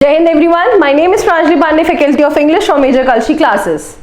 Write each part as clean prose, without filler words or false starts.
जय हिंद everyone, my name is Pranjali Pandey, faculty of English from Major Kalshi classes.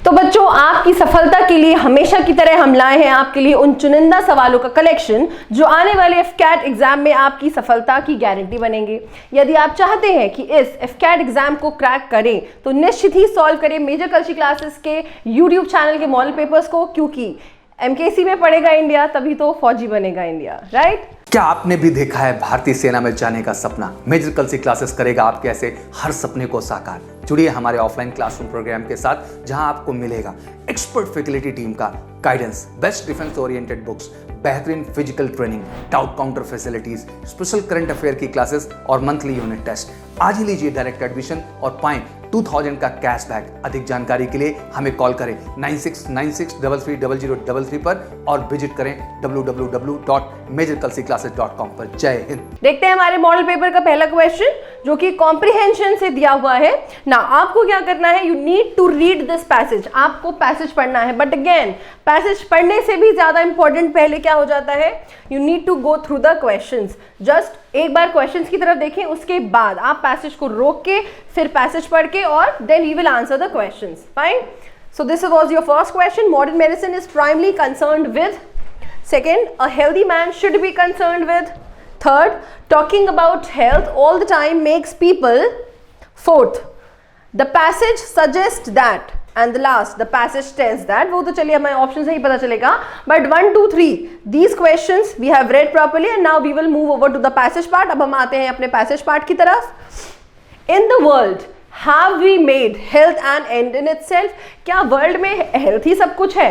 तो बच्चों, आपकी सफलता के लिए हमेशा की तरह हम लाए हैं आपके लिए उन चुनिंदा सवालों का कलेक्शन जो आने वाले एफकैट एग्जाम में आपकी सफलता की गारंटी बनेंगे। यदि आप चाहते हैं कि इस एफकैट एग्जाम को क्रैक करें तो निश्चित ही सॉल्व करें मेजर कल्ची क्लासेस के यूट्यूब चैनल के मॉडल पेपर्स को, क्योंकि एमकेसी में पढ़ेगा इंडिया तभी तो फौजी बनेगा इंडिया, राइट? क्या आपने भी देखा है भारतीय सेना में जाने का सपना? मेजर कल्ची क्लासेस करेगा आपके ऐसे हर सपने को साकार। जुड़िए हमारे ऑफलाइन क्लासरूम प्रोग्राम के साथ, जहां आपको मिलेगा एक्सपर्ट फैकल्टी टीम का guidance, best defence oriented books, बेहतरीन physical training, doubt counter facilities, special current affair की क्लासेस और मंथली यूनिट टेस्ट। आज ही लीजिए डायरेक्ट एडमिशन और पाएं 2000 का कैशबैक। अधिक जानकारी के लिए हमें कॉल करें 9696330033 पर और विजिट करें www.majorkalsiclasses.com पर। जय हिंद। देखते हैं हमारे मॉडल पेपर का पहला क्वेश्चन जो कि कॉम्प्रिहेंशन से दिया हुआ है ना। आपको क्या करना है, you need to read this passage. आपको पैसेज पढ़ना है, बट अगेन पैसेज पढ़ने से भी ज्यादा इंपॉर्टेंट पहले क्या हो जाता है, you need to go through the questions. Just एक बार क्वेश्चंस की तरफ देखें, उसके बाद आप पैसेज को रोक के फिर पैसेज पढ़ के और then we will answer the questions. Fine. So this was your first question. Modern medicine is primarily concerned with. Second, a healthy man should be concerned with. Third, talking about health all the time makes people. Fourth, the passage suggests that. And the last, the passage tells that. वो तो चलिए हमें option से ही पता चलेगा, but 1, 2, 3 these questions we have read properly and now we will move over to the passage part. अब हम आते हैं अपने passage part की तरफ। In the world, have we made health an end in itself? क्या वर्ल्ड में health ही सब कुछ है?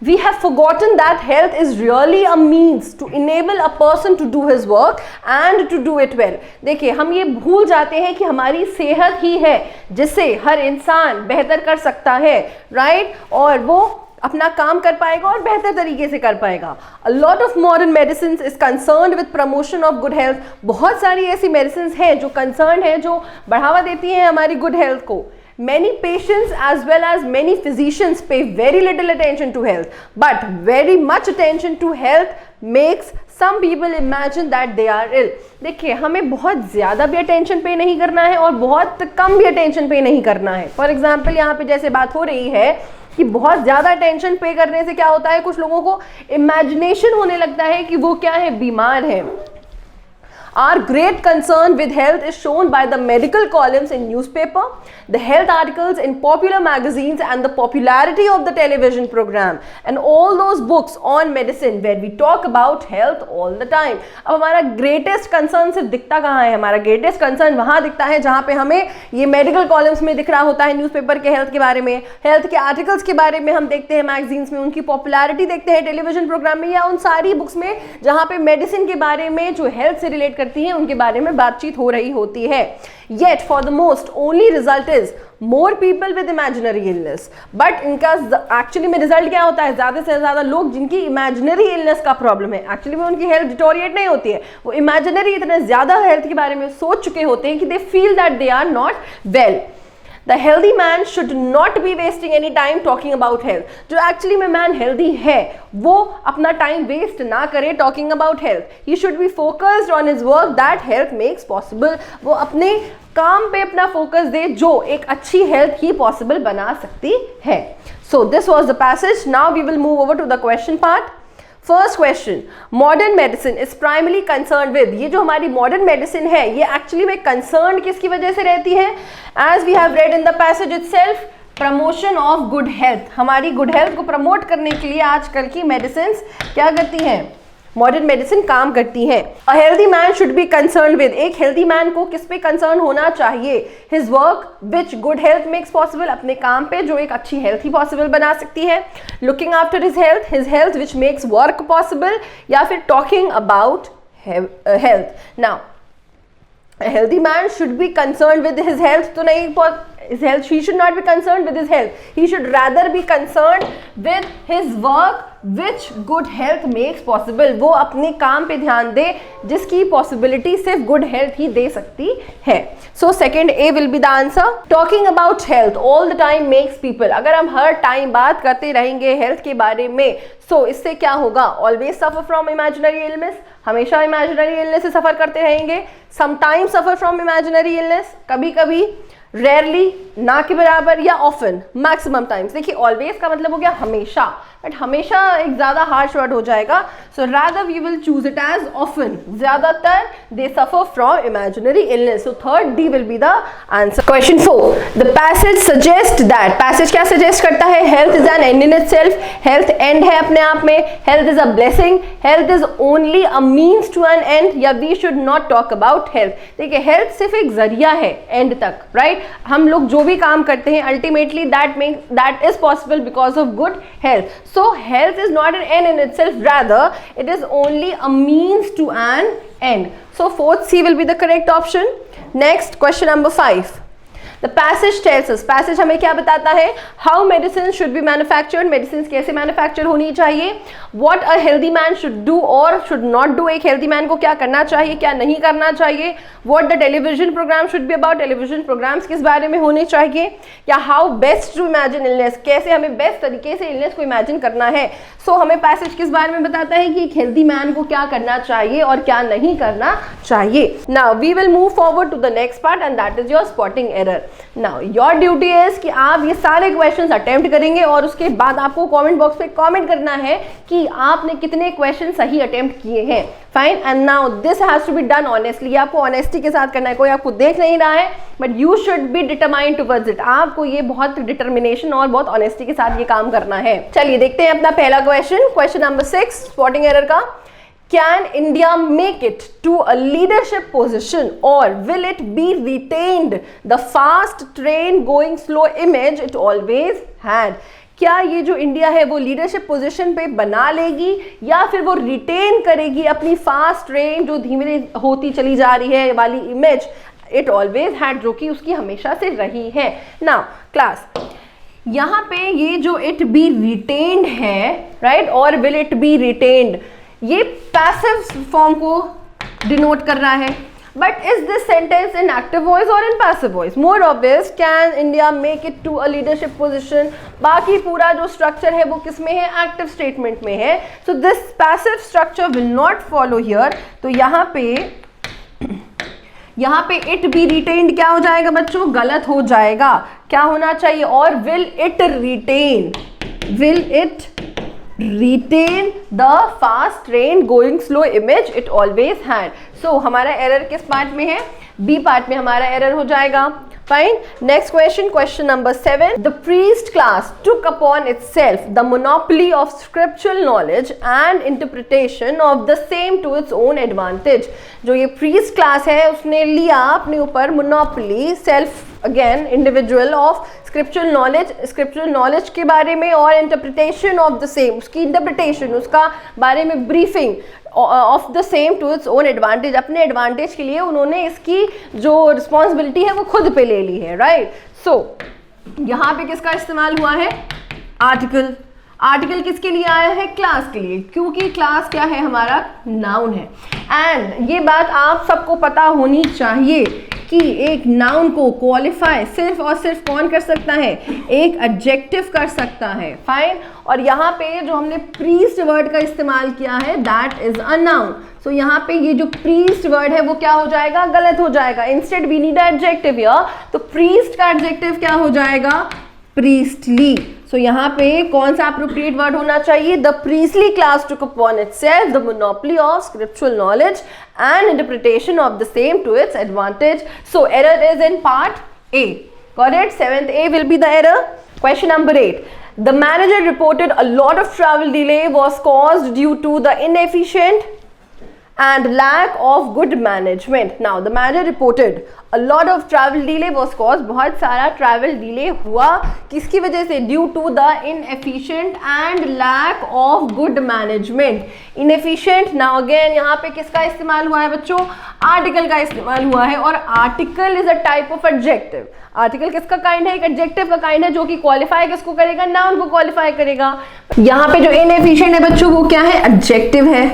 We have forgotten that health is really a means to enable a person to do his work and to do it well. देखिए, हम ये भूल जाते हैं कि हमारी सेहत ही है जिससे हर इंसान बेहतर कर सकता है, राइट? और वो अपना काम कर पाएगा और बेहतर तरीके से कर पाएगा। A lot of modern medicines is concerned with promotion of good health. बहुत सारी ऐसी medicines हैं जो concerned हैं, जो बढ़ावा देती हैं हमारी good health को। Many patients as well as many physicians pay very little attention to health, but very much attention to health makes some people imagine that they are ill. देखिए, हमें बहुत ज़्यादा भी attention पे नहीं करना है और बहुत कम भी attention पे नहीं करना है। For example, यहाँ पे जैसे बात हो रही है कि बहुत ज़्यादा attention पे करने से क्या होता है, कुछ लोगों को imagination होने लगता है कि वो क्या है, बीमार है। Our great concern with health is shown by the medical columns in newspaper, the health articles in popular magazines and the popularity of the television program and all those books on medicine where we talk about health all the time. अब हमारा greatest concern सिर्फ दिखता कहाँ है? हमारा greatest concern वहाँ दिखता है जहाँ पे हमें ये medical columns में दिख रहा होता है, न्यूज़पेपर के हेल्थ के बारे में, हेल्थ के आर्टिकल्स के बारे में हम देखते हैं मैगजीन्स में, उनकी पॉपुलैरिटी देखते हैं टेलीविजन प्रोग्राम में, या उन सारी बुक्स में जहाँ पे मेडिसिन के बारे में जो हेल्थ से रिलेट करती हैं उनके बारे में बातचीत हो रही होती है। Yet for the most only result is more people with imaginary illness. But इनका एक्चुअली में रिजल्ट क्या होता है, ज्यादा से ज्यादा लोग जिनकी इमेजिनरी इलनेस का प्रॉब्लम है, एक्चुअली में उनकी हेल्थ डिटोरिएट नहीं होती है, वो इमेजिनरी इतने ज्यादा हेल्थ के बारे में सोच चुके होते हैं कि they feel that they are not well. The healthy man should not be wasting any time talking about health. जो एक्चुअली में मैन हेल्दी है वो अपना टाइम वेस्ट ना करे talking about health. He should be focused on his work that health makes possible. वो अपने काम पे अपना फोकस दे जो एक अच्छी हेल्थ ही पॉसिबल बना सकती है। So this was the passage. Now we will move over to the question part. First question, modern medicine is primary concern with. ये जो हमारी मॉडर्न मेडिसिन है ये एक्चुअली में कंसर्न किसकी वजह से रहती है? As we have read in the passage itself, promotion of good health. हमारी गुड हेल्थ को प्रमोट करने के लिए आजकल की मेडिसिन क्या करती हैं? मॉडर्न मेडिसिन काम करती है। A healthy man should be concern with. एक हेल्दी मैन को किस पे कंसर्न होना चाहिए? His work which good health makes possible. अपने काम पे जो एक अच्छी हेल्थ ही पॉसिबल बना सकती है। Looking after his health which makes work possible, या फिर talking about health. Now a healthy man should be concerned with his health तो नहीं his health, he should not be concerned with his health, he should rather be concerned with his work which good health makes possible. वो अपने काम पे ध्यान दे जिसकी possibility सिर्फ good health ही दे सकती है. So second A will be the answer. Talking about health all the time makes people, अगर हम हर टाइम बात करते रहेंगे हेल्थ के बारे में, so इससे क्या होगा? Always suffer from imaginary illness, हमेशा imaginary illness से सफ़र करते रहेंगे. Sometimes suffer from imaginary illness, कभी कभी, रेयरली, ना के बराबर, या ऑफन, मैक्सिमम टाइम्स. देखिए ऑलवेज का मतलब हो गया हमेशा, बट हमेशा एक ज़्यादा हार्श वर्ड हो जाएगा. So rather we will choose it as often, ज़्यादातर they suffer from imaginary illness. So third D will be the answer. Question 4, the passage suggest that, passage क्या सजेस्ट करता है? Health is an end in itself, health end है अपने आप में, health is a blessing, health is only a means to an end, या we should not talk about health. देखिए health सिर्फ एक जरिया है एंड तक, राइट? हम लोग जो भी काम करते हैं ultimately that is possible because of good health. So health is not an end in itself, rather it is only a means to an end. So fourth C will be the correct option. Next, question number 5. The passage tells us, passage हमें क्या बताता है? How medicines should be manufactured, medicines कैसे manufacture होनी चाहिए, what a healthy man should do or should not do, एक healthy man को क्या करना चाहिए, क्या नहीं करना चाहिए, what the television program should be about, television programs किस बारे में होने चाहिए, या how best to imagine illness, कैसे हमें best तरीके से illness को imagine करना है. So हमें passage किस बारे में बताता है कि एक healthy man को क्या करना चाहिए और क्या नहीं करना चाहिए. Now we will move forward to the next part and that is your spotting error. Now your duty is कि आप ये सारे क्वेश्चंस अटेम्प्ट करेंगे और उसके बाद आपको कमेंट बॉक्स पे कमेंट करना है कि आपने कितने क्वेश्चन सही अटेम्प्ट किए हैं. Fine. And now this has to be done honestly, आपको ऑनेस्टी के साथ करना है. कोई आपको देख नहीं रहा है but you should be determined towards it. आपको ये बहुत डिटर्मिनेशन और बहुत ऑनेस्टी के साथ ये काम करना है. चलिए देखते हैं अपना पहला question, question number 6 spotting error का. Can India make it to a leadership position or will it be retained the fast train going slow image it always had? क्या ये जो इंडिया है वो लीडरशिप पोजीशन पे बना लेगी या फिर वो रिटेन करेगी अपनी फास्ट ट्रेन जो धीमे होती चली जा रही है वाली इमेज इट ऑलवेज हैड, जो कि उसकी हमेशा से रही है. नाउ क्लास, यहाँ पे ये जो इट बी रिटेन्ड है, राइट, और विल इट बी रिटेन्ड, ये पैसिव फॉर्म को डिनोट कर रहा है. But is this sentence in active voice और in passive voice? More obvious, can India make it to a leadership position. बाकी पूरा जो स्ट्रक्चर है वो किस में है? एक्टिव स्टेटमेंट में है. So this passive structure will not follow here. तो यहाँ पे इट बी रिटेन्ड क्या हो जाएगा बच्चों? गलत हो जाएगा. क्या होना चाहिए? और will it retain, will it retain the fast train going slow image it always had. So हमारा एरर किस पार्ट में है? बी पार्ट में हमारा एरर हो जाएगा. Fine. Next question, question number 7. The priest class took upon itself the monopoly of scriptural knowledge and interpretation of the same to its own advantage. जो ये priest class है उसने लिया अपने ऊपर monopoly, self again individual of scriptural knowledge के बारे में और interpretation of the same, उसकी interpretation, उसका बारे में briefing of the same to its own advantage. अपने एडवांटेज के लिए उन्होंने इसकी जो रिस्पॉन्सिबिलिटी है वो खुद पे ले ली है, राइट. सो यहाँ पे किसका इस्तेमाल हुआ है? आर्टिकल. आर्टिकल किसके लिए आया है? क्लास के लिए, क्योंकि क्लास क्या है? हमारा नाउन है. एंड ये बात आप सबको पता होनी चाहिए कि एक नाउन को क्वालिफाई सिर्फ और सिर्फ कौन कर सकता है? एक एडजेक्टिव कर सकता है. फाइन. और यहाँ पे जो हमने प्रीस्ट वर्ड का इस्तेमाल किया है दैट इज अ नाउन. सो यहाँ पे ये जो प्रीस्ट वर्ड है वो क्या हो जाएगा? गलत हो जाएगा. Instead we need adjective here. तो प्रीस्ट का एडजेक्टिव क्या हो जाएगा? प्रीस्टली. सो यहाँ पे कौन सा अप्रोप्रिएट वर्ड होना चाहिए? The priestly class took upon itself the monopoly of scriptural knowledge and interpretation of the same to its advantage. So error is in part A. Got it? 7th A will be the error. Question number 8. The manager reported a lot of travel delay was caused due to the inefficient and lack of good management. Now the manager reported a lot of travel delay was caused. बहुत सारा travel delay हुआ किसकी वजह से? Due to the inefficient and lack of good management. Inefficient, now again यहाँ पे किसका इस्तेमाल हुआ है बच्चों? Article का इस्तेमाल हुआ है, और article is a type of adjective. Article किसका काइंड है? एक एडजेक्टिव का काइंड है, जो कि क्वालिफाई किसको करेगा? नाउन को क्वालिफाई करेगा. यहाँ पे जो इनएफिशिएंट है बच्चों वो क्या है? एडजेक्टिव है,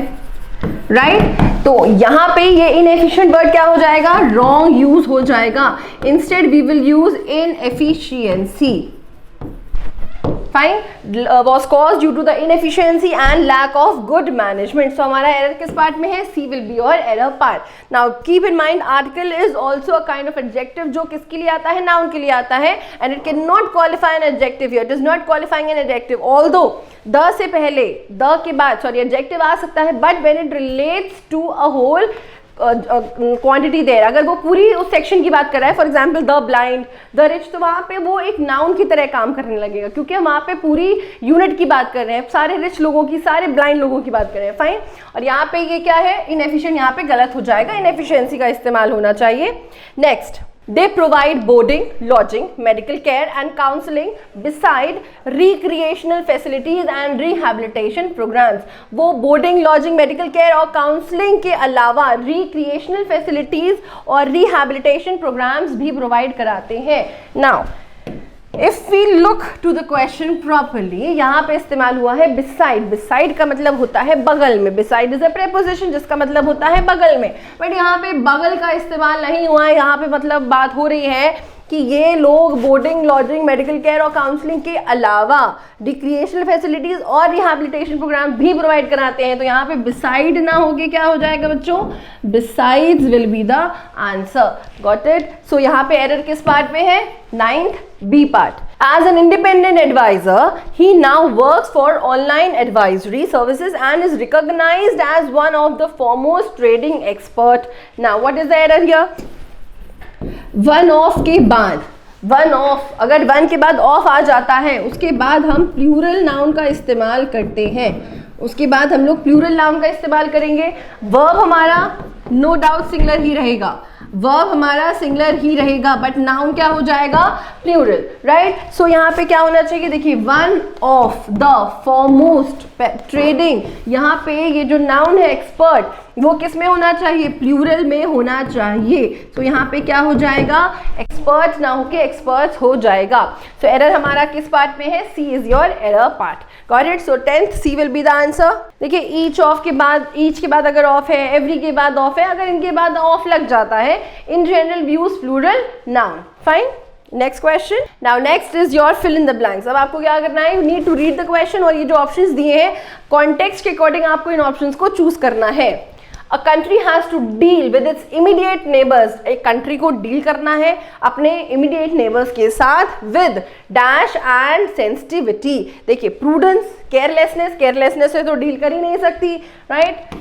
राइट? तो यहाँ पे ये इनएफिशिएंट वर्ड क्या हो जाएगा? रॉन्ग यूज हो जाएगा. Instead we will use inefficiency. Fine. was caused due to the inefficiency and lack of good management. So हमारा error किस part में है? C will be your error part. Now keep in mind article is also a kind of adjective जो किसके लिए आता है? Noun के लिए आता है, and it cannot qualify an adjective here. It is not qualifying an adjective. Although the से पहले, the के बाद adjective आ सकता है, but when it relates to a whole quantity there, अगर वो पूरी उस सेक्शन की बात कर रहा है, for example the blind, the rich, तो वहाँ पे वो एक नाउन की तरह काम करने लगेगा, क्योंकि हम वहाँ पे पूरी यूनिट की बात कर रहे हैं, सारे रिच लोगों की, सारे ब्लाइंड लोगों की बात कर रहे हैं. फाइन. और यहाँ पे ये क्या है? इनएफिशिएंट यहाँ पे गलत हो जाएगा, इनएफिशिएंसी का इस्तेमाल होना चाहिए. Next, they provide boarding, lodging, medical care and counseling beside recreational facilities and rehabilitation programs. वो boarding, lodging, medical care और counseling के अलावा recreational facilities और rehabilitation programs भी provide कराते हैं. Now if we look to the question properly, यहाँ पे इस्तेमाल हुआ है beside. beside का मतलब होता है बगल में. beside is a preposition जिसका मतलब होता है बगल में, बट यहाँ पे बगल का इस्तेमाल नहीं हुआ है. यहाँ पे मतलब बात हो रही है कि ये लोग बोर्डिंग, लॉजिंग, मेडिकल केयर और काउंसलिंग के अलावा रिक्रिएशनल फैसिलिटीज और रिहैबिलिटेशन प्रोग्राम भी प्रोवाइड कराते हैं. तो यहाँ पे बिसाइड ना होके क्या हो जाएगा बच्चों? Besides will be the answer. Got it? So यहाँ पे एरर किस पार्ट पे है? 9th B part. As an independent advisor, he now works for online advisory services and is recognized as one of the foremost trading expert. Now what is the error here? One of के बाद, one of, अगर one के बाद of आ जाता है उसके बाद हम प्लूरल नाउन का इस्तेमाल करते हैं. उसके बाद हम लोग प्लूरल नाउन का इस्तेमाल करेंगे. वर्ब हमारा नो डाउट सिंगुलर ही रहेगा, वर्ब हमारा सिंगुलर ही रहेगा, बट नाउन क्या हो जाएगा? Plural, right? सो यहाँ पे क्या होना चाहिए? देखिए, one of the foremost trading, यहाँ पे ये जो नाउन है एक्सपर्ट, वो किस में होना चाहिए? प्लूरल में होना चाहिए. तो यहाँ पे क्या हो जाएगा? एक्सपर्ट ना होके एक्सपर्ट्स हो जाएगा. सो एरर हमारा किस पार्ट में है? C is your error part. Got it? So 10th C will be the answer. देखिए, ईच ऑफ के बाद, ईच के बाद अगर ऑफ है, एवरी के बाद ऑफ है, अगर इनके बाद ऑफ लग जाता है, in general we use plural noun. Fine. Next question. Now next is your fill in the blanks. अब आपको क्या करना है? You need to read the question, और ये जो ऑप्शंस दिए हैं कॉन्टेक्स्ट के अकॉर्डिंग आपको इन ऑप्शंस को चूज करना है. A country has to deal with its immediate neighbors. एक कंट्री को डील करना है अपने immediate neighbors के साथ with dash and sensitivity. देखिए, prudence, carelessness, carelessness से तो डील कर ही नहीं सकती, right?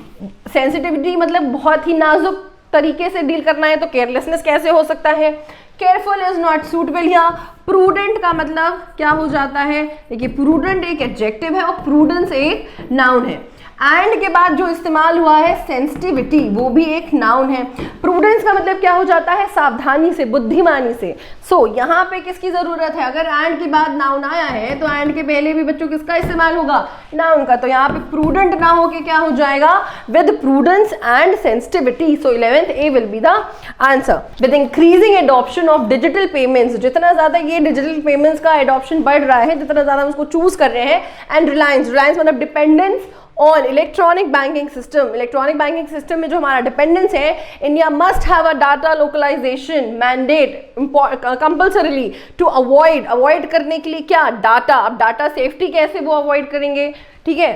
Sensitivity मतलब बहुत ही नाजुक तरीके से डील करना है, तो केयरलेसनेस कैसे हो सकता है? Careful is not suitable. या प्रूडेंट का मतलब क्या हो जाता है? देखिए, प्रूडेंट एक एडजेक्टिव है और प्रूडेंस एक नाउन है. एंड के बाद जो इस्तेमाल हुआ है सेंसिटिविटी, वो भी एक नाउन है. प्रूडेंस का मतलब क्या हो जाता है? सावधानी से, बुद्धिमानी से. सो यहाँ पे किसकी जरूरत है? अगर एंड के बाद नाउन आया है तो एंड के पहले भी बच्चों किसका इस्तेमाल होगा? नाउन का. तो यहाँ पे प्रूडेंट ना होके क्या हो जाएगा? With prudence and sensitivity. So 11th A will be the answer. With increasing adoption of digital payments, जितना ज्यादा ये डिजिटल पेमेंट्स का एडॉप्शन बढ़ रहा है, जितना ज्यादा हम उसको चूज कर रहे हैं, एंड रिलायंस, रिलायंस मतलब dependence on electronic banking system. Electronic banking system में जो हमारा डिपेंडेंस है, India must have a data localisation mandate compulsorily to avoid करने के लिए क्या? डाटा. अब डाटा सेफ्टी कैसे वो अवॉइड करेंगे? ठीक है,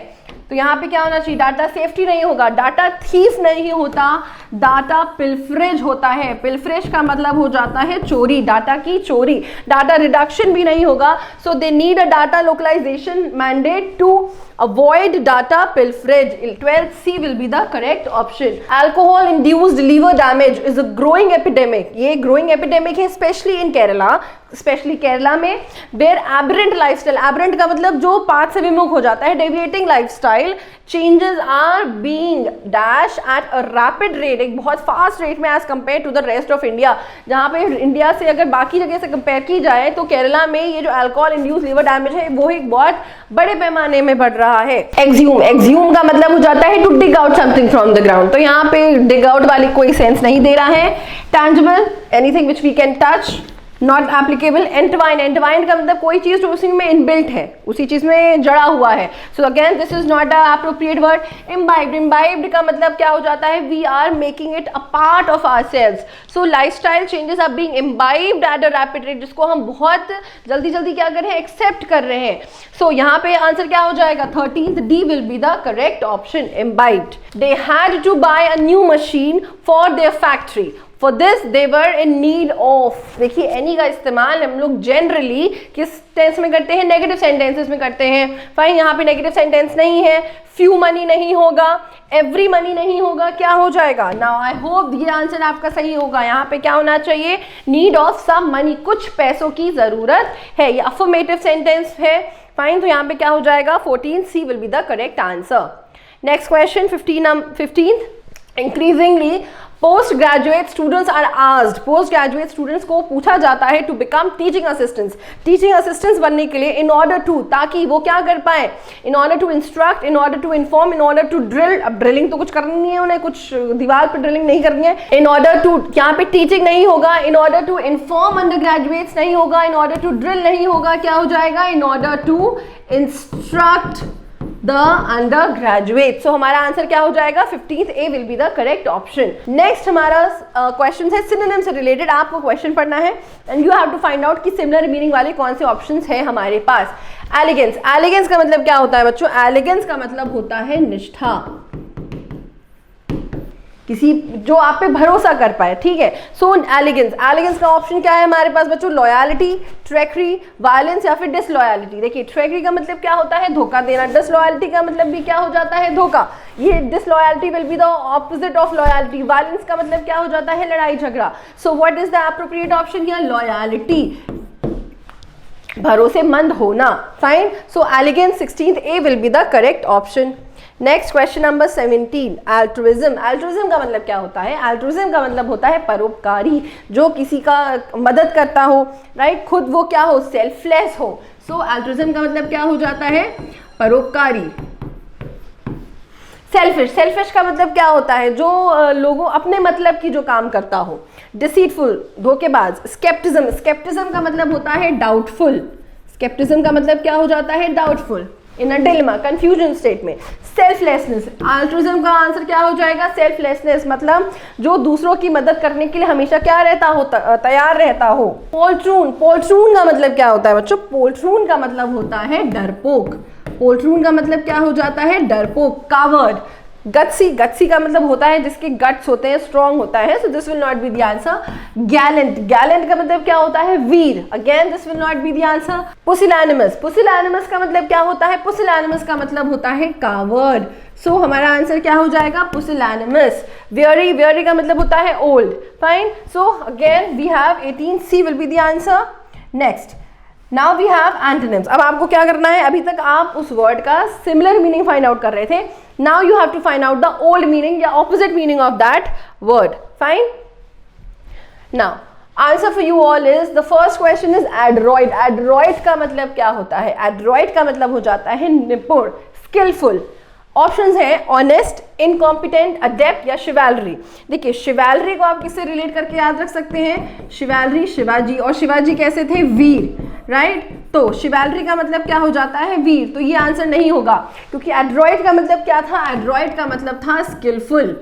तो यहाँ पे क्या होना चाहिए? डाटा सेफ्टी नहीं होगा, डाटा थीफ नहीं होता, डाटा पिल्फरेज होता है. पिल्फरेज का मतलब हो जाता है चोरी, डाटा की चोरी. डाटा रिडक्शन भी नहीं होगा. So they need a data localisation mandate to Avoid data pilferage. 12th C will be the correct option. Alcohol induced liver damage is a growing epidemic. ये growing epidemic है especially in Kerala. Specially Kerala में where aberrant lifestyle, aberrant का मतलब जो path से विमुख हो जाता है, deviating lifestyle changes are being dash at a rapid rate, एक बहुत फास्ट रेट में as compared to the rest of India. जहाँ पे इंडिया से अगर बाकी जगह से कंपेयर की जाए तो केरला में ये जो अल्कोहल इंड्यूस लिवर डैमेज है वो एक बहुत बड़े पैमाने में बढ़ रहा है. एक्सह्यूम का मतलब हो जाता है to dig out something from the ground, तो यहाँ पे डिग आउट वाली कोई सेंस नहीं दे रहा है. Tangible, anything which we can touch, not applicable. Entwine का मतलब कोई चीज जो उसी में इनबिल्ट है, उसी चीज में जड़ा हुआ है. So again this is not a appropriate word. Imbibed का मतलब क्या हो जाता है, we are making it a part of ourselves. So lifestyle changes are being imbibed at a rapid rate, जिसको हम बहुत जल्दी क्या कर रहे हैं, एक्सेप्ट कर रहे हैं. सो यहाँ पे आंसर क्या हो जाएगा, 13th D will be the correct option, imbibed. They had to buy a new machine for their factory. For this they were in need of. देखिए एनी का इस्तेमाल हम लोग जनरली किस टेंस में करते हैं, नेगेटिव सेंटेंसेस में करते हैं. फाइन, यहाँ पे नेगेटिव सेंटेंस नहीं है. फ्यू मनी नहीं होगा, एवरी मनी नहीं होगा, क्या हो जाएगा. नाउ आई होप ये आंसर आपका सही होगा. यहाँ पे क्या होना चाहिए, नीड ऑफ सम मनी, कुछ पैसों की जरूरत है. ये अफर्मेटिव सेंटेंस है. फाइन, तो यहाँ पे क्या हो जाएगा, 14th C will be the correct answer. Next question 15th. Increasingly post graduate students are asked, post graduate students को पूछा जाता है to become teaching assistants. Teaching assistants बनने के लिए इन ऑर्डर टू, ताकि वो क्या कर पाए, in order to instruct, in order to inform, in order to drill. अब ड्रिलिंग तो कुछ करनी नहीं है उन्हें, कुछ दीवार पर ड्रिलिंग नहीं करनी है. इन ऑर्डर टू, यहाँ पे टीचिंग नहीं होगा. In order to inform undergraduates नहीं होगा. इन ऑर्डर टू ड्रिल नहीं होगा. क्या हो जाएगा, in order to instruct the undergraduate. So हमारा आंसर क्या हो जाएगा, 15th A will be the correct option. Next हमारा क्वेश्चन है सिनोनिम से रिलेटेड. आपको क्वेश्चन पढ़ना है and you have to find out कि सिमिलर मीनिंग वाले कौन से ऑप्शंस है हमारे पास. एलिगेंस, एलिगेंस का मतलब क्या होता है बच्चों, एलिगेंस का मतलब होता है निष्ठा, किसी जो आप पे भरोसा कर पाए. ठीक है, सो एलिगेंस का ऑप्शन क्या है हमारे पास बच्चों, लॉयलिटी, ट्रैकरी, वायलेंस या फिर डिसलॉयलिटी. देखिए ट्रैकरी का मतलब क्या होता है, धोखा देना. डिसलॉयलिटी का मतलब भी क्या हो जाता है, धोखा. ये disloyalty will be the opposite of loyalty. Violence का मतलब क्या हो जाता है, लड़ाई झगड़ा. So what is the appropriate option here, loyalty, भरोसेमंद होना. Fine, so allegiance 16th A will be the correct option. Next question number 17, altruism. Altruism का मतलब क्या होता है, अल्ट्रुइज्म का मतलब होता है परोपकारी, जो किसी का मदद करता हो, राइट, खुद वो क्या हो, सेल्फलेस हो. सो अल्ट्रुइज्म का मतलब क्या हो जाता है, परोपकारी. सेल्फिश का मतलब क्या होता है, जो लोगों अपने मतलब की जो काम करता हो. डिसीटफुल, धोखेबाज. स्केप्टिज्म का मतलब होता है डाउटफुल. स्केप्टिज्म का मतलब क्या हो जाता है, doubtful, in a dilemma, confusion state में. सेल्फलेसनेस, अल्ट्रुइज्म का आंसर क्या हो जाएगा, सेल्फलेसनेस, मतलब जो दूसरों की मदद करने के लिए हमेशा क्या रहता हो, तैयार रहता हो. पोल्ट्रून का मतलब क्या होता है बच्चों, पोल्ट्रून का मतलब होता है डरपोक. पोल्ट्रून का मतलब क्या हो जाता है, डरपोक. कावर्ड, गट्सी का मतलब होता है जिसके गट्स होते हैं, स्ट्रॉन्ग होता है. So this will not be the answer. Gallant का मतलब क्या होता है, वीर. Again this will not be the answer. Pusillanimous का मतलब क्या होता है, पुसिलैनिमस का मतलब होता है कावर्ड. सो हमारा आंसर क्या हो जाएगा, पुसिलैनिमस. वेरी का मतलब होता है old. Fine, so again we have 18th C will be the answer. Next, now we have antonyms. अब आपको क्या करना है, अभी तक आप उस वर्ड का सिमिलर मीनिंग फाइंड आउट कर रहे थे. Now you have to find out the old meaning या opposite meaning of that word. Fine, now answer for you all is, the first question is adroit. Adroit का मतलब क्या होता है, Android का मतलब हो जाता है निपुण, स्किलफुल. ऑप्शंस हैं ऑनेस्ट, इनकॉम्पिटेंट, अडेप्ट या शिवैलरी. देखिए शिवैलरी को आप किससे रिलेट करके याद रख सकते हैं, शिवैलरी शिवाजी, और शिवाजी कैसे थे, वीर, राइट. तो शिवैलरी का मतलब क्या हो जाता है, वीर. तो ये आंसर नहीं होगा, क्योंकि एड्रॉइड का मतलब क्या था, एड्रॉइड का मतलब था skilful.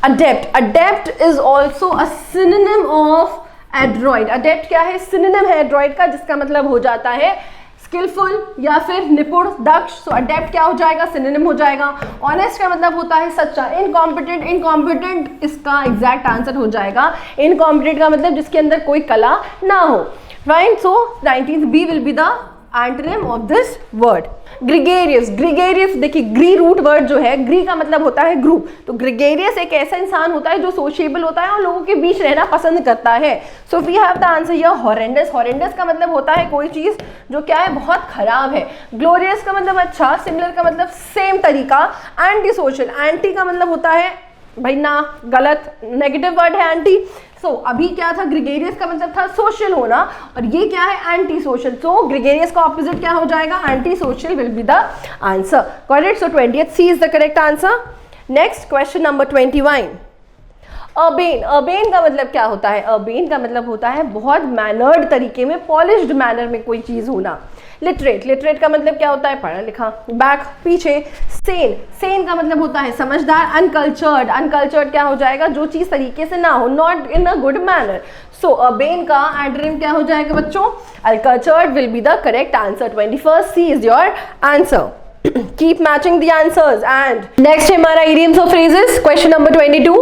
Adept is also a synonym of adroit. Adept क्या है, सिनोनिम है एड्रॉइड का, जिसका मतलब हो जाता है स्किलफुल या फिर निपुण, दक्ष. सो अडेप्ट क्या हो जाएगा, सिनोनिम हो जाएगा. ऑनेस्ट का मतलब होता है सच्चा. इनकॉम्पिटेंट इसका एग्जैक्ट आंसर हो जाएगा. इनकॉम्पिटेंट का मतलब जिसके अंदर कोई कला ना हो. Right, so 19th B will be the antonym of this word gregarious. Gregarious देखिए, ग्री रूट वर्ड जो है, ग्री का मतलब होता है ग्रुप, तो ग्रिगेरियस एक ऐसा इंसान होता है जो सोशिएबल होता है और लोगों के बीच रहना पसंद करता है। So we have the answer here horrendous. Horrendous का मतलब होता है कोई चीज जो क्या है, बहुत खराब है। ग्लोरियस का मतलब अच्छा, सिमिलर का मतलब सेम तरीका, एंटी सोशल, एंटी का मतलब होता है भाई ना, गलत, नेगेटिव वर्ड है एंटी। सो अभी क्या था, ग्रिगेरियस का मतलब था सोशल होना, और ये क्या है, एंटी सोशल। सो ग्रिगेरियस का ऑपोजिट क्या हो जाएगा, anti social will be the answer. Correct, so 20th C is the correct answer. Next question number 21। Urbane. Urbane का मतलब क्या होता है, अर्बेन का मतलब होता है बहुत मैनर्ड तरीके में, पॉलिश्ड मैनर में कोई चीज होना। लिटरेट। लिटरेट का मतलब क्या होता है, पढ़ा लिखा। बैक, पीछे। सेन। सेन का मतलब होता है समझदार। अनकल्चर्ड। अनकल्चर्ड क्या हो जाएगा, जो चीज तरीके से ना हो, not in a good manner. So urbane का एंटोनिम क्या हो जाएगा बच्चों, uncultured will be the correct answer. 21st C is your answer. Keep matching the answers. And next है हमारा idioms और phrases. Question number 22.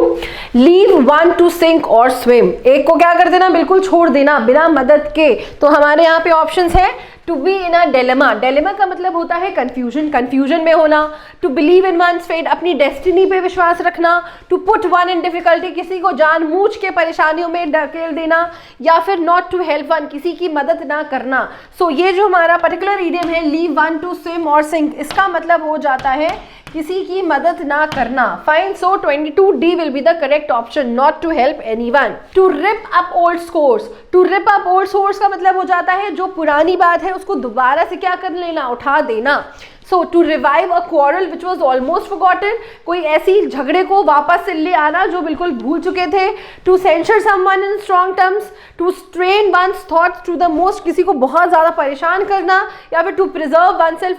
Leave one to sink or swim. एक को क्या कर देना, बिल्कुल छोड़ देना बिना मदद के। तो हमारे यहाँ पे ऑप्शंस है to be in a dilemma. Dilemma का मतलब होता है कंफ्यूजन, कंफ्यूजन में होना। To believe in one's fate, अपनी डेस्टिनी पे विश्वास रखना। To put one in difficulty, किसी को जानबूझ के परेशानियों में ढकेल देना। या फिर नॉट टू हेल्प वन, किसी की मदद ना करना। सो ये जो हमारा पर्टिकुलर इडियम है, लीव वन टू स्विम और सिंक, इसका मतलब हो जाता है किसी की मदद ना करना। Fine, so 22D will be the correct option, not to help anyone. To rip up old scores. To rip up old scores का मतलब हो जाता है जो पुरानी बात है उसको दोबारा से क्या कर लेना, उठा देना। So to revive a quarrel which was almost forgotten, कोई ऐसी झगड़े को वापस से ले आना जो बिल्कुल भूल चुके थे। To censure someone in strong terms. To strain one's thoughts to the most, किसी को बहुत ज़्यादा परेशान करना। या फिर to preserve oneself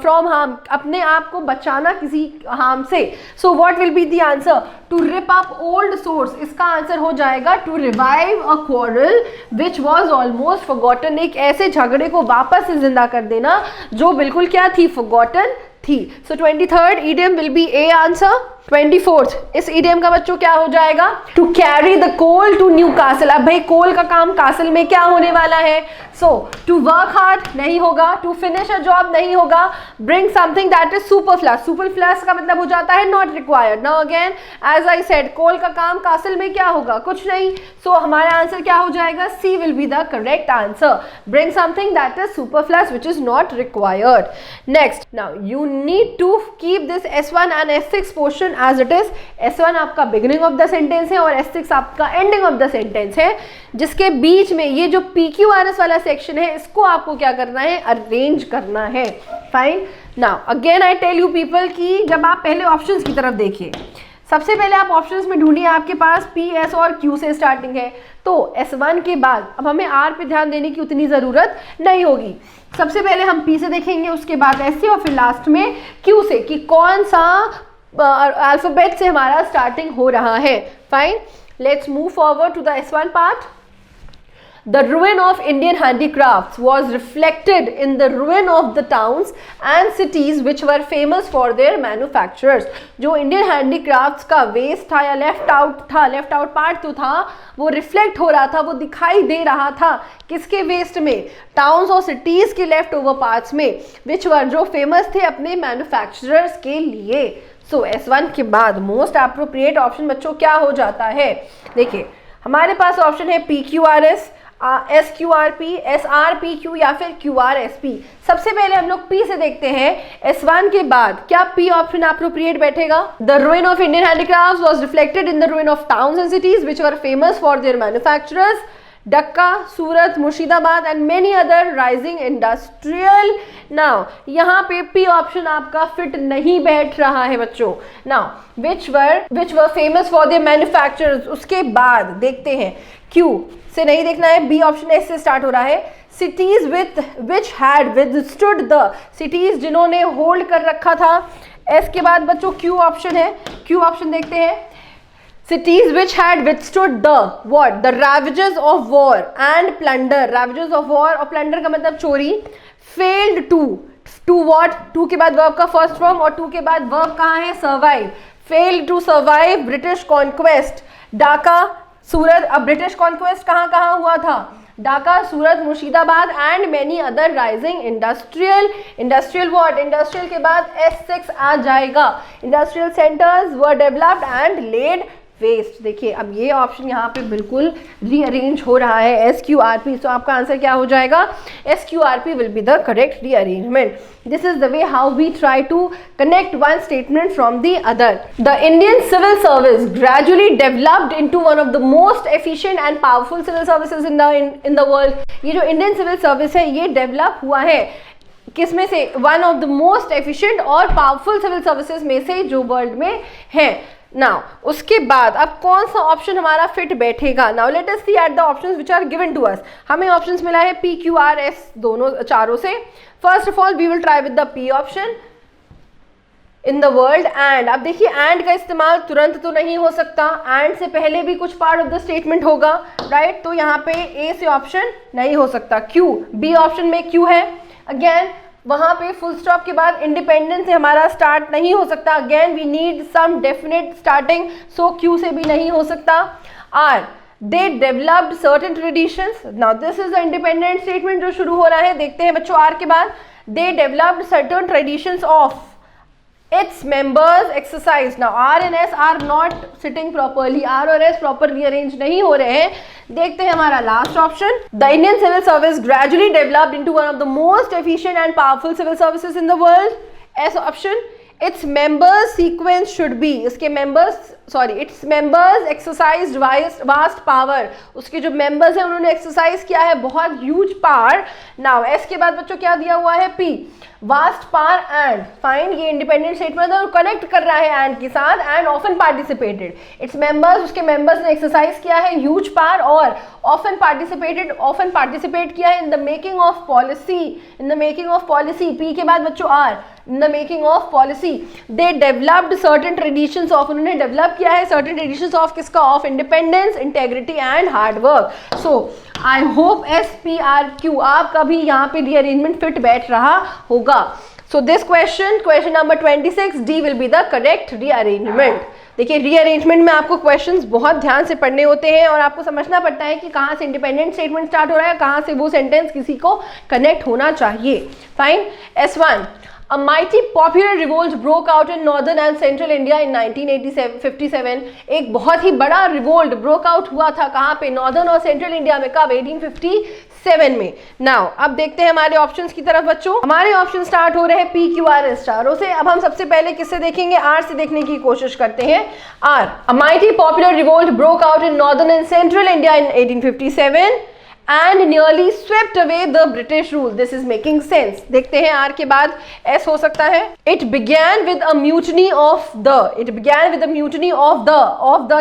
from harm, अपने आप को बचाना किसी हार्म से। So what will be the answer, to rip up old source, इसका आंसर हो जाएगा to revive a quarrel which was almost forgotten, एक ऐसे झगड़े को वापस से जिंदा कर देना जो बिल्कुल क्या थी, फॉरगॉटन थी। So 23rd idiom will be a answer. 24th, इस इडियम का बच्चों क्या हो जाएगा, to carry the coal to Newcastle. अब भाई कोल का काम कासल में क्या होने वाला है। सो टू वर्क हार्ड नहीं होगा, टू फिनिश अ जॉब नहीं होगा, bring something that is superfluous. Superfluous का मतलब हो जाता है not required. Now again as I said, coal का काम कासल में क्या होगा, कुछ नहीं। सो हमारा आंसर क्या हो जाएगा, C will be the correct answer, bring something that is superfluous which is not required. Next, now you need to keep this S1 and S6 portion as it is. S1 आपका beginning of the sentence है और S6 आपका ending of the sentence है, जिसके बीच में ये जो PQRS वाला सेक्शन है इसको आपको क्या करना है, अरेंज करना है। Fine, now again I tell you people कि जब आप पहले ऑप्शंस की तरफ देखिए, सबसे पहले आप ऑप्शंस में ढूंढिए, आपके पास P, S और Q से स्टार्टिंग है, तो S1 के बाद अब हमें R पे ध्यान देने की उतनी ज़रूरत नहीं होगी। सबसे पहले हम P से देखेंगे, उसके बाद S से और फिर लास्ट में Q से, कि कौन सा अल्फ़ाबेट से हमारा स्टार्टिंग हो रहा है। Fine, let's move forward to the S1 part. The ruin of Indian handicrafts was reflected in the ruin of the towns and cities which were famous for their manufacturers। जो Indian handicrafts का waste था या left out था, left out part तो था, वो reflect हो रहा था, वो दिखाई दे रहा था किसके वेस्ट में, टाउन्स और सिटीज़ के लेफ्ट ओवर पार्ट्स में, विच वर, जो फेमस थे अपने मैन्युफैक्चरर्स के लिए। सो S1 के बाद मोस्ट अप्रोप्रिएट ऑप्शन बच्चों क्या हो जाता है, देखिए हमारे पास ऑप्शन है PQRS, SQRP, SRPQ या फिर QRSP। सबसे पहले हम लोग P से देखते हैं, S1 के बाद क्या P ऑप्शन अप्रोप्रिएट बैठेगा। The ruin of Indian handicrafts was reflected in the ruin of towns and cities which were famous for their manufacturers. डक्का, Surat, Murshidabad and many other rising industrial. Now यहाँ पे P option आपका fit नहीं बैठ रहा है बच्चों। Now which were famous for their manufacturers, उसके बाद देखते हैं Q से नहीं देखना है, B ऑप्शन S से स्टार्ट हो रहा है। Cities with which had withstood the, cities जिन्होंने होल्ड कर रखा था। S के बाद बच्चों Q ऑप्शन है, Q ऑप्शन देखते हैं, cities which had withstood the what, the ravages of war and plunder। ravages of war और plunder का मतलब चोरी। failed to what, to के बाद verb का फर्स्ट फॉर्म और to के बाद verb कहाँ है, survive। failed to survive British conquest। Dhaka, सूरत, अब ब्रिटिश कॉन्क्वेस्ट कहाँ कहाँ हुआ था, Dhaka, Surat, Murshidabad and many other rising industrial what, industrial के बाद S6 आ जाएगा, industrial centres were developed and laid waste. देखिए अब ये ऑप्शन यहाँ पे बिल्कुल रीअरेंज हो रहा है, SQRP। तो आपका आंसर क्या हो जाएगा, SQRP will be the correct rearrangement. This is the way how we try to connect one statement from the other. The Indian civil service gradually developed into one of the most efficient and powerful civil services in the world. ये जो Indian civil service है ये develop हुआ है किस में से, one of the most efficient और पावरफुल सिविल सर्विसेज में से जो वर्ल्ड में है। नाउ उसके बाद अब कौन सा ऑप्शन हमारा फिट बैठेगा। Now let us see at the options which are given to us. हमें ऑप्शंस मिला है P, Q, R, S दोनों चारों से। First of all we will try with the P option in the world. And अब देखिए and का इस्तेमाल तुरंत तो नहीं हो सकता, एंड से पहले भी कुछ पार्ट ऑफ द स्टेटमेंट होगा, राइट। तो यहाँ पे A से ऑप्शन नहीं हो सकता। Q, B ऑप्शन में Q है, अगेन वहां पे फुल स्टॉप के बाद इंडिपेंडेंस से हमारा स्टार्ट नहीं हो सकता, again we need some definite starting, so Q से भी नहीं हो सकता। R, they developed certain traditions. Now this is the independent statement जो शुरू हो रहा है। देखते हैं बच्चों R के बाद, दे developed certain traditions of its members exercise. Now R and S are not sitting properly, R और S proper rearrange नहीं हो रहे हैं। देखते हैं हमारा last option, the Indian civil service gradually developed into one of the most efficient and powerful civil services in the world. S option, its members sequence should be, इसके members its members exercised vast power, उसके जो members हैं उन्होंने exercise किया है बहुत huge power। Now S के बाद बच्चों क्या दिया हुआ है P, vast power and fine, ये इंडिपेंडेंट स्टेटमेंट है और कनेक्ट कर रहा है एंड के साथ, and often participated, its members, उसके मेंबर्स ने एक्सरसाइज किया है ह्यूज पार और ऑफन पार्टिसिपेट किया है in the making of policy. P के बाद बच्चों R, in the making of policy. They developed certain traditions of, उन्होंने डेवलप किया है सर्टेन ट्रेडिशंस ऑफ किसका, of independence, integrity and hard work. So I hope SPRQ आपका भी यहाँ पे रीअरेंजमेंट फिट बैठ रहा होगा। So this question number 26 D will be the correct rearrangement. देखिए रीअरेंजमेंट में आपको क्वेश्चंस बहुत ध्यान से पढ़ने होते हैं और आपको समझना पड़ता है कि कहाँ से इंडिपेंडेंट स्टेटमेंट स्टार्ट हो रहा है, कहाँ से वो सेंटेंस किसी को कनेक्ट होना चाहिए। Fine. S1, A mighty popular revolt broke out in northern and central India in 1957. एक बहुत ही बड़ा रिवोल्ट ब्रोक आउट हुआ था कहाँ पे, नॉर्दर्न और सेंट्रल इंडिया में, कब, 1857 में। नाउ अब देखते हैं हमारे ऑप्शंस की तरफ बच्चों। हमारे ऑप्शन स्टार्ट हो रहे हैं P, Q, R, S चारों से। अब हम सबसे पहले किससे देखेंगे, R से देखने की कोशिश करते हैं। R, A mighty popular revolt broke out in northern and central India in 1857 and nearly swept away the British rule. This is making sense. देखते हैं R के बाद S हो सकता है। It began with a mutiny of the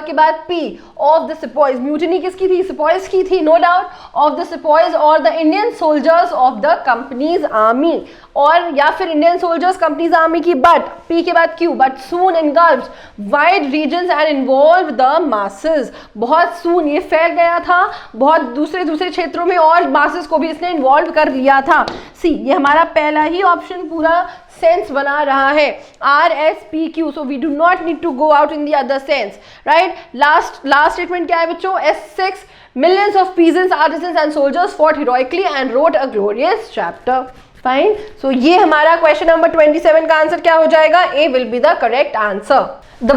के बाद P, of the sepoys. Mutiny किसकी थी, sepoys की थी, no doubt, of the sepoys or the Indian soldiers of the company's army, और या फिर इंडियन सोल्जर्स कंपनीज आर्मी की। बट P के बाद Q, but soon engulfed wide regions and involved the masses. बहुत सून ये फैल गया था बहुत दूसरे क्षेत्रों में और मासेस को भी इसने इन्वॉल्व कर लिया था। सी, ये हमारा पहला ही ऑप्शन पूरा सेंस बना रहा है, R, S, P, Q. So we do not need to go out in the other sense, right? Last statement क्या है बच्चों, S6, millions of peasants, artisans and soldiers fought heroically and wrote a glorious chapter. Fine. So ये हमारा question number 27 का answer क्या हो जाएगा, A will be the correct answer. The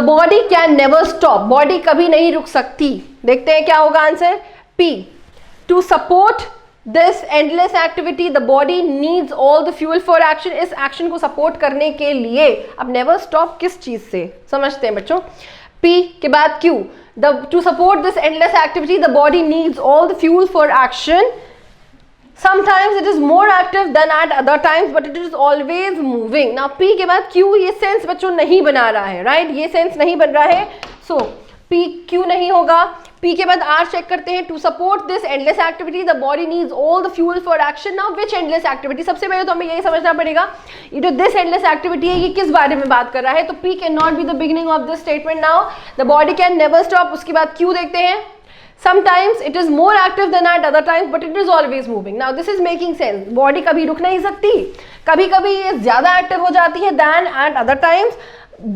body can never stop, body कभी नहीं रुक सकती। देखते हैं क्या होगा answer, P, to support this endless activity the body needs all the fuel for action. इस एक्शन को सपोर्ट करने के लिए, अब नेवर स्टॉप किस चीज से समझते हैं बच्चों। P के बाद Q, to support this endless activity the body needs all the fuel for action. Sometimes it is more active than at other times, but it is always moving. Now P के बाद Q, ये sense बच्चों नहीं बना रहा है, right, ये sense नहीं बन रहा है। So P, Q नहीं होगा। P के बाद R चेक करते हैं, to support this endless activity the body needs all the fuel for action. Now which endless activity? सबसे पहले तो हमें यही समझना पड़ेगा ये जो this endless activity है ये किस बारे में बात कर रहा है। तो P cannot be the beginning of this statement now. The body can never stop. उसके बाद Q देखते हैं, Sometimes it is more active than at other times, but it is always moving. Now this is making sense. Body कभी रुक नहीं सकती, कभी कभी ये ज़्यादा एक्टिव हो जाती है than at other times,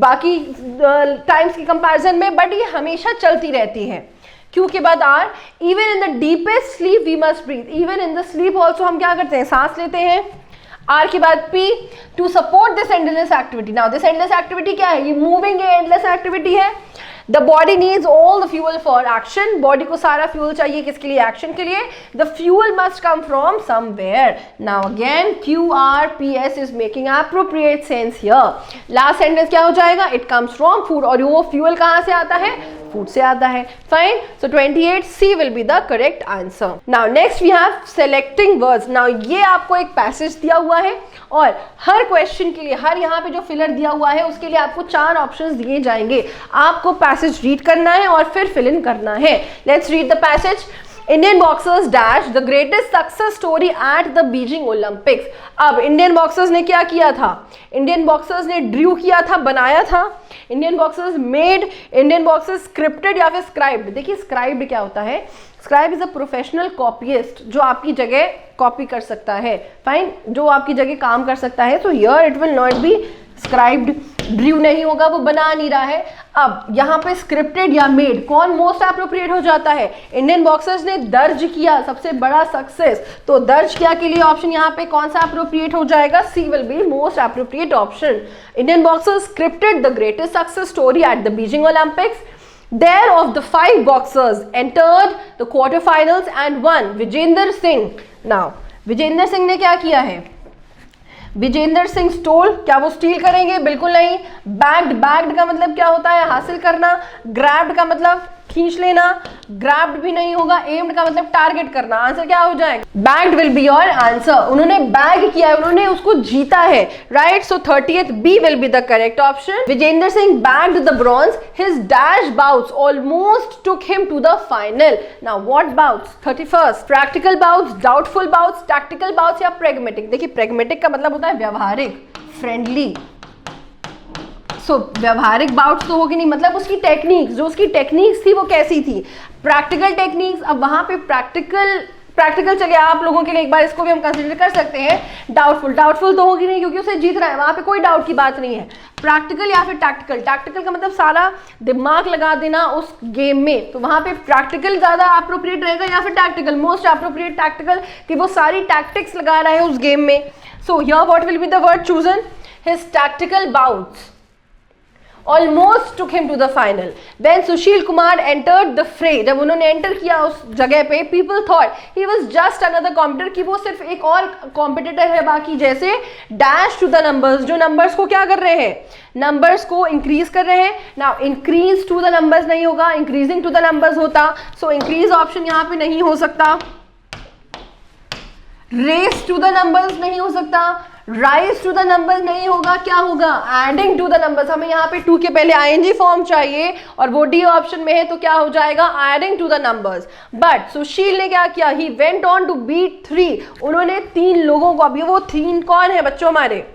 बाकी टाइम्स की कंपैरिजन में, बट ये हमेशा चलती रहती है। क्यू के बाद R, even in the deepest sleep we must breathe, even in the sleep also हम क्या करते हैं, सांस लेते हैं। आर के बाद P, to support this endless activity. Now this endless activity क्या है, ये मूविंग एंडलेस एक्टिविटी है। The body needs all the fuel for action, body को सारा फ्यूल चाहिए किसके लिए, एक्शन के लिए। The fuel must come from somewhere. Now again Q R P S is making appropriate sense here. Last sentence क्या हो जाएगा, इट कम्स फ्रॉम फूड, और वो फ्यूल कहाँ से आता है, फूड से आता है। Fine, so 28 C will be the correct answer. Now next we have selecting words. Now ये आपको एक पैसेज दिया हुआ है और हर क्वेश्चन के लिए, हर यहाँ पे जो फिलर दिया हुआ है उसके लिए आपको 4 ऑप्शंस दिए जाएंगे। आपको पैसेज रीड करना है और फिर फिल इन करना है। Let's read the passage. Indian boxers dash the greatest success story at the Beijing Olympics. अब इंडियन बॉक्सर्स ने क्या किया था, इंडियन बॉक्सर्स ने ड्रू किया था, बनाया था। Indian boxers made, Indian boxers scripted या फिर स्क्राइब्ड। देखिए स्क्राइब्ड क्या होता है, स्क्राइब इज अ प्रोफेशनल कॉपीइस्ट जो आपकी जगह कॉपी कर सकता है। फाइन, जो आपकी जगह काम कर सकता है। तो here it will not B scribed, Drew नहीं होगा, वो बना नहीं रहा है। अब यहाँ पे स्क्रिप्टेड या मेड, कौन मोस्ट एप्रोप्रिएट हो जाता है, इंडियन बॉक्सर्स ने दर्ज किया, सबसे बड़ा सक्सेस, तो दर्ज किया के लिए ऑप्शन यहाँ पे कौन सा एप्रोप्रिएट हो जाएगा, C will be most appropriate option. Indian boxers scripted the greatest success story at the Beijing Olympics. There of the 5 boxers entered the quarterfinals and won. Vijender Singh. Now Vijender Singh ने क्या किया है, विजेंद्र सिंह स्टोल, क्या वो स्टील करेंगे, बिल्कुल नहीं। बैग्ड, बैग्ड का मतलब क्या होता है, हासिल करना। ग्रैब्ड का मतलब खींच लेना, ग्रैब्ड भी नहीं होगा। एम्ड का मतलब टारगेट करना। आंसर क्या हो जाएगा, bagged will be your answer. उन्होंने बैग किया है, उन्होंने उसको जीता है, right. So 30th B will be the correct option. Vijender Singh bagged the bronze, his dash bouts almost took him to the final. Now what bouts, 31st practical bouts, doubtful bouts, tactical bouts या pragmatic. देखिए pragmatic का मतलब होता है व्यवहारिक, friendly. सो व्यवहारिक bouts तो होगी नहीं, मतलब उसकी टेक्निक्स, जो उसकी टेक्निक्स थी वो कैसी थी, प्रैक्टिकल टेक्निक्स। अब वहां पे प्रैक्टिकल चलिए आप लोगों के लिए एक बार इसको भी हम कंसीडर कर सकते हैं। डाउटफुल, डाउटफुल तो होगी नहीं क्योंकि उसे जीत रहा है, वहां पे कोई डाउट की बात नहीं है। प्रैक्टिकल या फिर टैक्टिकल, टैक्टिकल का मतलब सारा दिमाग लगा देना उस गेम में, तो वहां पे प्रैक्टिकल ज्यादा एप्रोप्रिएट रहेगा या फिर टैक्टिकल, मोस्ट एप्रोप्रिएट टैक्टिकल, कि वो सारी टैक्टिक्स लगा रहा है उस गेम में। So here what will be the word chosen, his tactical bouts almost took him to the final. When Sushil Kumar entered the fray, जब उन्होंने एंटर किया उस जगह पे, people thought he was just another competitor, कि वो सिर्फ एक और कॉम्पिटिटर है बाकी जैसे। डैश टू द नंबर्स, जो नंबर्स को क्या कर रहे हैं, नंबर्स को इंक्रीज कर रहे हैं। Now increase to the numbers नहीं होगा, इंक्रीजिंग टू द नंबर्स होता। सो इंक्रीज ऑप्शन यहाँ पे नहीं हो सकता। रेस टू द नंबर्स नहीं हो सकता, राइज टू द नंबर्स नहीं होगा, क्या होगा, एडिंग टू द नंबर्स। हमें यहाँ पे टू के पहले आईएनजी फॉर्म चाहिए और वो डी ऑप्शन में है, तो क्या हो जाएगा, adding to the numbers. But Sushil ने क्या किया, he went on to beat 3, उन्होंने 3 लोगों को, अभी वो 3 कौन है बच्चों हमारे,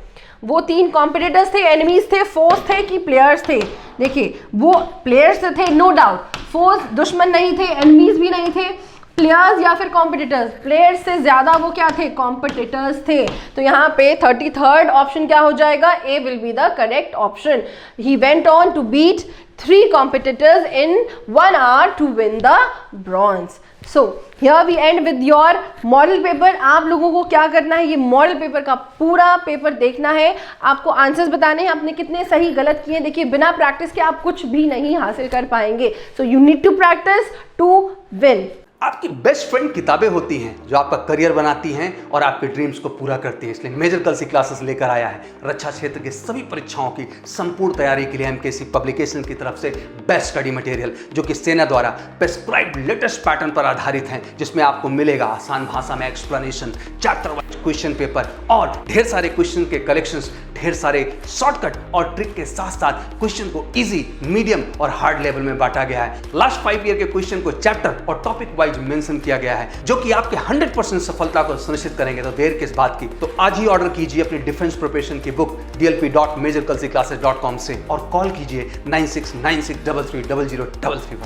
वो 3 कॉम्पिटिटर्स थे, एनिमीज थे, फोर्स थे कि प्लेयर्स थे। देखिए वो प्लेयर्स थे नो डाउट, फोर्स दुश्मन नहीं थे, एनिमीज भी नहीं थे, प्लेयर्स या फिर कॉम्पिटिटर्स, प्लेयर्स से ज्यादा वो क्या थे, कॉम्पिटिटर्स थे। तो यहाँ पे 33rd ऑप्शन क्या हो जाएगा, A will be the correct option. He went on to beat 3 competitors in 1 hour to win the bronze. So here we end with your model paper. आप लोगों को क्या करना है, ये मॉडल पेपर का पूरा पेपर देखना है, आपको आंसर्स बताने हैं, आपने कितने सही गलत किए। देखिए बिना प्रैक्टिस के आप कुछ भी नहीं हासिल कर पाएंगे। So you need to practice to win. आपकी बेस्ट फ्रेंड किताबें होती हैं जो आपका करियर बनाती हैं और आपके ड्रीम्स को पूरा करती हैं। इसलिए मेजर कलसी क्लासेस लेकर आया है रक्षा क्षेत्र के सभी परीक्षाओं की संपूर्ण तैयारी के लिए एमकेसी पब्लिकेशन की तरफ से बेस्ट स्टडी मटेरियल, जो कि सेना द्वारा प्रेस्क्राइब्ड लेटेस्ट पैटर्न पर आधारित हैं, जिसमें आपको मिलेगा आसान भाषा में explanation, chapter wise question paper और ढेर सारे क्वेश्चन के कलेक्शंस, ढेर सारे शॉर्टकट और ट्रिक के साथ साथ क्वेश्चन को इजी, मीडियम और हार्ड लेवल में बांटा गया है। लास्ट 5 ईयर के क्वेश्चन को चैप्टर और टॉपिक वाइज मेंशन किया गया है, जो कि आपके 100% सफलता को सुनिश्चित करेंगे। तो देर किस बात की, तो आज ही ऑर्डर कीजिए अपनी डिफेंस प्रिपरेशन की बुक dlp.majorkalsiclasses.com से और कॉल कीजिए 9696330033 पर।